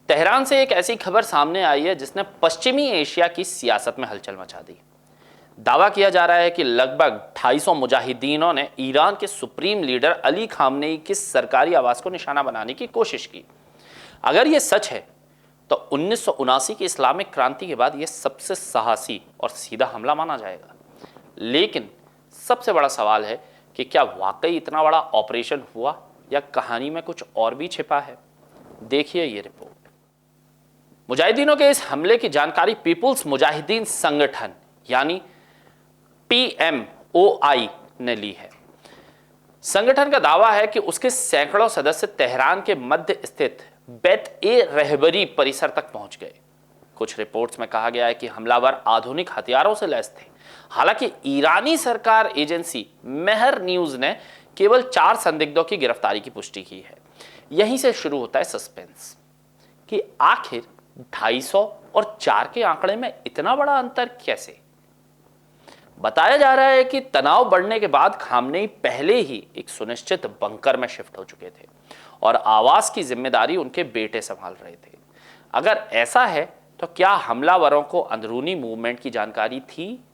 Tehran से एक ऐसी खबर सामने आई है जिसने पश्चिमी एशिया की सियासत में हलचल मचा दी। दावा किया जा रहा है कि लगभग 250 मुजाहिदीनों ने ईरान के सुप्रीम लीडर अली खामनेई के सरकारी आवास को निशाना बनाने की कोशिश की। अगर यह सच है तो 1979 की इस्लामिक क्रांति के बाद यह सबसे साहसी और सीधा हमला माना जाएगा। लेकिन सबसे बड़ा सवाल है कि क्या वाकई इतना बड़ा ऑपरेशन हुआ या कहानी में कुछ और भी छिपा है। देखिए ये रिपोर्ट। मुजाहिदीनों के इस हमले की जानकारी पीपुल्स मुजाहिदीन संगठन यानी PMOI ने ली है। संगठन का दावा है कि उसके सैकड़ों सदस्य तेहरान के मध्य स्थित बेत-ए-रहबरी परिसर तक पहुंच गए। कुछ रिपोर्ट्स में कहा गया है कि हमलावर आधुनिक हथियारों से लैस थे। हालांकि ईरानी सरकार एजेंसी मेहर न्यूज ने केवल 4 संदिग्धों की गिरफ्तारी की पुष्टि की है। यहीं से शुरू होता है सस्पेंस कि आखिर 250 और 4 के आंकड़े में इतना बड़ा अंतर कैसे। बताया जा रहा है कि तनाव बढ़ने के बाद खामनेई पहले ही एक सुनिश्चित बंकर में शिफ्ट हो चुके थे और आवास की जिम्मेदारी उनके बेटे संभाल रहे थे। अगर ऐसा है तो क्या हमलावरों को अंदरूनी मूवमेंट की जानकारी थी?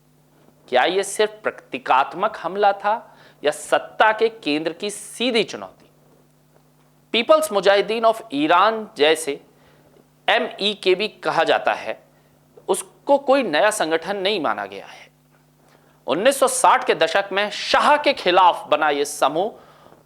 क्या यह सिर्फ प्रतीकात्मक हमला था या सत्ता के केंद्र की सीधी चुनौती? पीपल्स मुजाहिदीन ऑफ ईरान जैसे MEK भी कहा जाता है, उसको कोई नया संगठन नहीं माना गया है। 1960 के दशक में शाह के खिलाफ बना यह समूह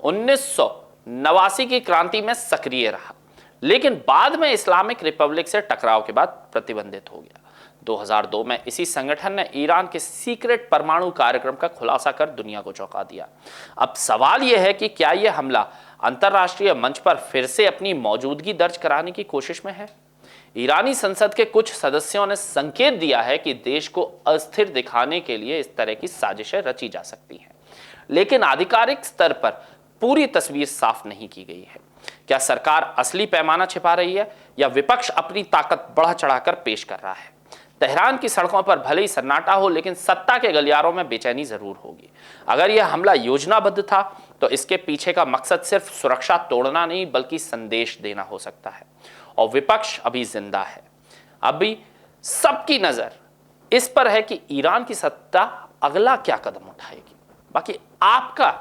1989 की क्रांति में सक्रिय रहा, लेकिन बाद में इस्लामिक रिपब्लिक से टकराव के बाद प्रतिबंधित हो गया। 2002 में इसी संगठन ने ईरान के सीक्रेट परमाणु कार्यक्रम का खुलासा कर दुनिया को चौंका दिया। अब सवाल यह है कि क्या यह हमला अंतर्राष्ट्रीय मंच पर फिर से अपनी मौजूदगी दर्ज कराने की कोशिश में है? ईरानी संसद के कुछ सदस्यों ने संकेत दिया है कि देश को अस्थिर दिखाने के लिए इस तरह की साजिशें रची जा सकती हैं, लेकिन आधिकारिक स्तर पर पूरी तस्वीर साफ नहीं की गई है। क्या सरकार असली पैमाना छिपा रही है या विपक्ष अपनी ताकत बढ़ा चढ़ाकर पेश कर रहा है? तेहरान की सड़कों पर भले ही सन्नाटा हो, लेकिन सत्ता के गलियारों में बेचैनी जरूर होगी। अगर यह हमला योजनाबद्ध था तो इसके पीछे का मकसद सिर्फ सुरक्षा तोड़ना नहीं बल्कि संदेश देना हो सकता है। और विपक्ष अभी जिंदा है। अभी सबकी नजर इस पर है कि ईरान की सत्ता अगला क्या कदम उठाएगी। बाकी आपका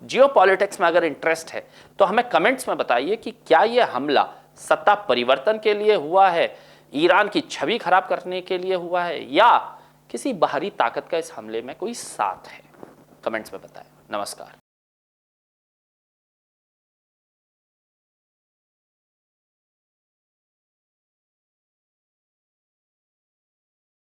जियोपॉलिटिक्स में अगर इंटरेस्ट है तो हमें कमेंट्स में बताइए कि क्या यह हमला सत्ता परिवर्तन के लिए हुआ है, ईरान की छवि खराब करने के लिए हुआ है, या किसी बाहरी ताकत का इस हमले में कोई साथ है। कमेंट्स में बताएं। नमस्कार।